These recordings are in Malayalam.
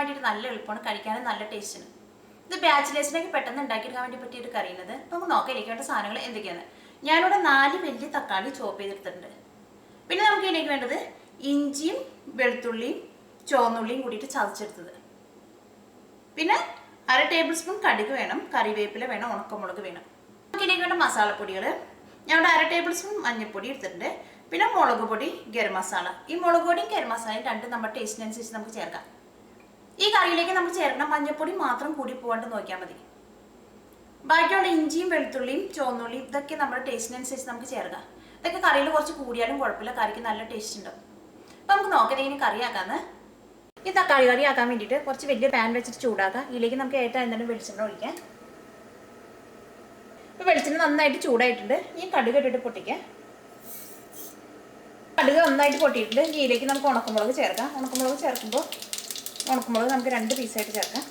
വേണ്ടിയിട്ട് നല്ല എളുപ്പമാണ്, കഴിക്കാനും നല്ല ടേസ്റ്റാണ്. ഇത് ബാച്ചിലേഴ്സിനൊക്കെ പെട്ടെന്ന് ഉണ്ടാക്കിയെടുക്കാൻ വേണ്ടി പറ്റിയൊരു കറിയുന്നത്. നമുക്ക് നോക്കാം ഇതിലേക്ക് വേണ്ട സാധനങ്ങൾ എന്തൊക്കെയാണ്. ഞാനിവിടെ 4 വലിയ തക്കാളി ചോപ്പ് ചെയ്തെടുത്തിട്ടുണ്ട്. പിന്നെ നമുക്ക് ഇതിലേക്ക് വേണ്ടത് ഇഞ്ചിയും വെളുത്തുള്ളിയും ചുവന്നുള്ളിയും കൂടിയിട്ട് ചതച്ചെടുത്തത്. പിന്നെ 1/2 ടേബിൾ സ്പൂൺ കടുക് വേണം, കറിവേപ്പില വേണം, ഉണക്കമുളക് വേണം. നമുക്ക് ഇതിലേക്ക് വേണ്ട മസാലപ്പൊടികൾ. ഞാൻ ഇവിടെ 1/2 ടേബിൾ സ്പൂൺ മഞ്ഞൾപ്പൊടി എടുത്തിട്ടുണ്ട്. പിന്നെ മുളക് പൊടി, ഗരം മസാല. ഈ മുളക് പൊടിയും ഗരം മസാലയും രണ്ടും നമ്മുടെ ടേസ്റ്റിനനുസരിച്ച് നമുക്ക് ചേർക്കാം. ഈ കറിയിലേക്ക് നമുക്ക് ചേർക്കണം മഞ്ഞൾപ്പൊടി മാത്രം കൂടി പോകാണ്ട് നോക്കിയാൽ മതി. ബാക്കിയുള്ള ഇഞ്ചിയും വെളുത്തുള്ളിയും ചുവന്നുള്ളിയും ഇതൊക്കെ നമ്മുടെ ടേസ്റ്റിനനുസരിച്ച് നമുക്ക് ചേർക്കാം. ഇതൊക്കെ കറിയിൽ കുറച്ച് കൂടിയാലും കുഴപ്പമില്ല, കറിക്ക് നല്ല ടേസ്റ്റ് ഉണ്ടാവും. അപ്പോൾ നമുക്ക് നോക്കാം ഇങ്ങനെ കറിയാക്കാന്ന്. ഈ തക്കാളി കറി ആക്കാൻ വേണ്ടിയിട്ട് കുറച്ച് വലിയ പാൻ വെച്ചിട്ട് ചൂടാക്കാം. ഇതിലേക്ക് നമുക്ക് ഏറ്റവും എന്തെങ്കിലും വെളിച്ചെണ്ണ ഒഴിക്കാം. ഇപ്പോൾ വെളിച്ചെണ്ണ നന്നായിട്ട് ചൂടായിട്ടുണ്ട്. ഈ കടുക് ഇട്ടിട്ട് പൊട്ടിക്കാം. കടുക് നന്നായിട്ട് പൊട്ടിയിട്ടുണ്ട്. ഇതിലേക്ക് നമുക്ക് ഉണക്കമുളക് ചേർക്കാം. ഉണക്കമുളക് ചേർക്കുമ്പോൾ ഉണക്കമുളക് നമുക്ക് 2 പീസായിട്ട് ചേർക്കാം.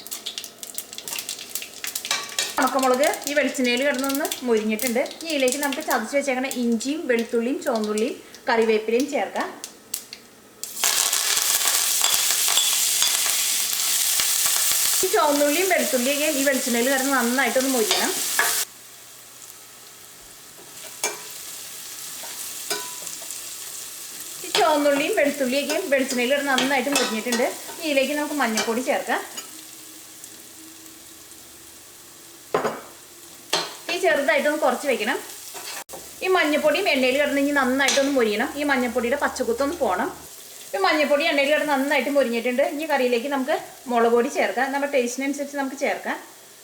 ഉണക്കമുളക് ഈ വെളിച്ചെണ്ണയിൽ കിടന്നൊന്ന് മുരിഞ്ഞിട്ടുണ്ട്. ഇതിലേക്ക് നമുക്ക് ചതച്ച് വെച്ചേക്കുന്ന ഇഞ്ചിയും വെളുത്തുള്ളിയും ചുവന്നുള്ളിയും കറിവേപ്പിലയും ചേർക്കാം. ഈ ചുവന്നുള്ളിയും വെളുത്തുള്ളിയൊക്കെ ഈ വെളിച്ചെണ്ണയിൽ കിടന്ന് നന്നായിട്ടൊന്ന് മുരിയണം. ഈ ചുവന്നുള്ളിയും വെളുത്തുള്ളിയൊക്കെയും വെളിച്ചെണ്ണയിൽ കിടന്ന് നന്നായിട്ട് മുരിഞ്ഞിട്ടുണ്ട്. ഇതിലേക്ക് നമുക്ക് മഞ്ഞൾപ്പൊടി ചേർക്കാം. ചെറുതായിട്ടൊന്ന് കുറച്ച് വെക്കണം. ഈ മഞ്ഞൾപ്പൊടിയും എണ്ണയിൽ കിടന്ന് ഇനി നന്നായിട്ടൊന്ന് മുരിയണം. ഈ മഞ്ഞൾപ്പൊടിയുടെ പച്ചക്കുത്തൊന്ന് പോകണം. ഈ മഞ്ഞൾപ്പൊടി എണ്ണയിൽ കിടന്ന് നന്നായിട്ട് മുരിഞ്ഞിട്ടുണ്ട്. ഈ കറിയിലേക്ക് നമുക്ക് മുളക് പൊടി ചേർക്കാം. നമ്മുടെ ടേസ്റ്റിനനുസരിച്ച് നമുക്ക് ചേർക്കാം.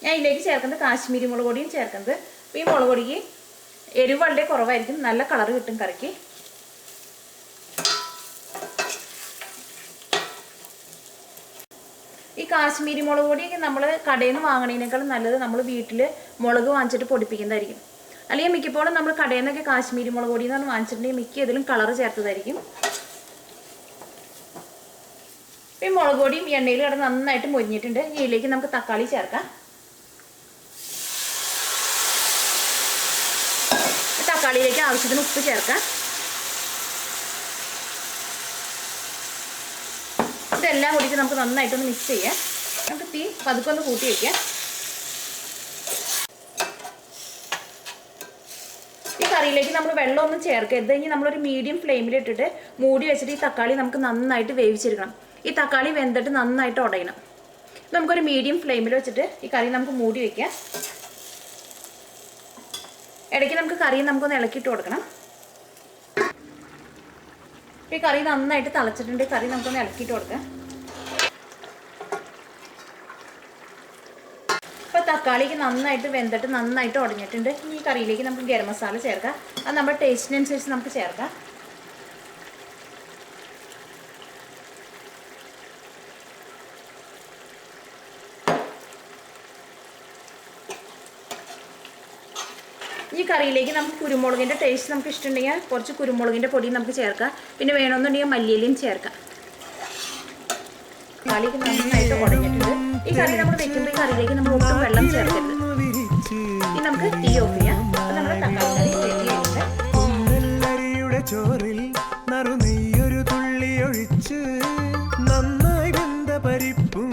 ഞാൻ ഇതിലേക്ക് ചേർക്കുന്നത് കാശ്മീരി മുളക് പൊടിയും ചേർക്കുന്നത്. അപ്പോൾ ഈ മുളക് പൊടിക്ക് എരിവ് വളരെ കുറവായിരിക്കും, നല്ല കളർ കിട്ടും കറിക്ക്. ഈ കാശ്മീരി മുളക് പൊടിയൊക്കെ നമ്മൾ കടയിൽ നിന്ന് വാങ്ങണതിനേക്കാളും നല്ലത് നമ്മൾ വീട്ടിൽ മുളക് വാങ്ങിച്ചിട്ട് പൊടിപ്പിക്കുന്നതായിരിക്കും. അല്ലെങ്കിൽ മിക്കപ്പോഴും നമ്മൾ കടയിൽ നിന്നൊക്കെ കാശ്മീരി മുളക് പൊടി എന്ന് വാങ്ങിച്ചിട്ടുണ്ടെങ്കിൽ മിക്ക ഇതിലും കളർ ചേർത്തതായിരിക്കും. ഈ മുളക് പൊടിയും എണ്ണയിൽ കിടന്ന് നന്നായിട്ട് മൊരിഞ്ഞിട്ടുണ്ട്. ഇതിലേക്ക് നമുക്ക് തക്കാളി ചേർക്കാം. തക്കാളിയിലേക്ക് ആവശ്യത്തിന് ഉപ്പ് ചേർക്കാം. ഇതെല്ലാം കൂടിയിട്ട് നമുക്ക് നന്നായിട്ടൊന്ന് മിക്സ് ചെയ്യാം. നമുക്ക് തീ പതുക്കെ ഒന്ന് കൂട്ടി വയ്ക്കാം. ഈ കറിയിലേക്ക് നമ്മൾ വെള്ളമൊന്നും ചേർക്കരുത്. ഇനി നമ്മളൊരു മീഡിയം ഫ്ലെയിമിലിട്ടിട്ട് മൂടി വെച്ചിട്ട് ഈ തക്കാളി നമുക്ക് നന്നായിട്ട് വേവിച്ചെടുക്കണം. ഈ തക്കാളി വെന്തിട്ട് നന്നായിട്ട് ഉടയണം. നമുക്കൊരു മീഡിയം ഫ്ലെയിമിൽ വെച്ചിട്ട് ഈ കറി നമുക്ക് മൂടി വയ്ക്കാം. ഇടയ്ക്ക് നമുക്ക് കറി നമുക്കൊന്ന് ഇളക്കിയിട്ട് കൊടുക്കണം. ഈ കറി നന്നായിട്ട് തിളച്ചിട്ടുണ്ട്. കറി നമുക്കൊന്ന് ഇളക്കിയിട്ട് കൊടുക്കാം. ഇപ്പോൾ തക്കാളിക്ക് നന്നായിട്ട് വെന്തിട്ട് നന്നായിട്ട് ഉടഞ്ഞിട്ടുണ്ട്. ഈ കറിയിലേക്ക് നമുക്ക് ഗരം മസാല ചേർക്കാം. അത് നമ്മുടെ ടേസ്റ്റിനനുസരിച്ച് നമുക്ക് ചേർക്കാം. ഈ കറിയിലേക്ക് നമുക്ക് കുരുമുളകിൻ്റെ ടേസ്റ്റ് നമുക്ക് ഇഷ്ടമുണ്ടെങ്കിൽ കുറച്ച് കുരുമുളകിൻ്റെ പൊടി നമുക്ക് ചേർക്കാം. പിന്നെ വേണമെന്നുണ്ടെങ്കിൽ മല്ലിയിലയും ചേർക്കാം. തക്കാളിക്ക് നന്നായിട്ട് ഉടഞ്ഞിട്ടുണ്ട്. ഈ കറി നമ്മൾ വെക്കുമ്പോൾ ഈ കറിയിലേക്ക് നമ്മൾ ഒട്ടും വെള്ളം ചേർക്കരുത്. ഇനി നമുക്ക് തീ ഓഫ് ചെയ്യാം. അപ്പോൾ നമ്മുടെ തക്കാളി കറി റെഡി ആയിട്ടുണ്ട്. ചോറിൽ നറുനെയ്യൊരു തുള്ളി ഒഴിച്ച് നന്നായി വെന്ത പരിപ്പും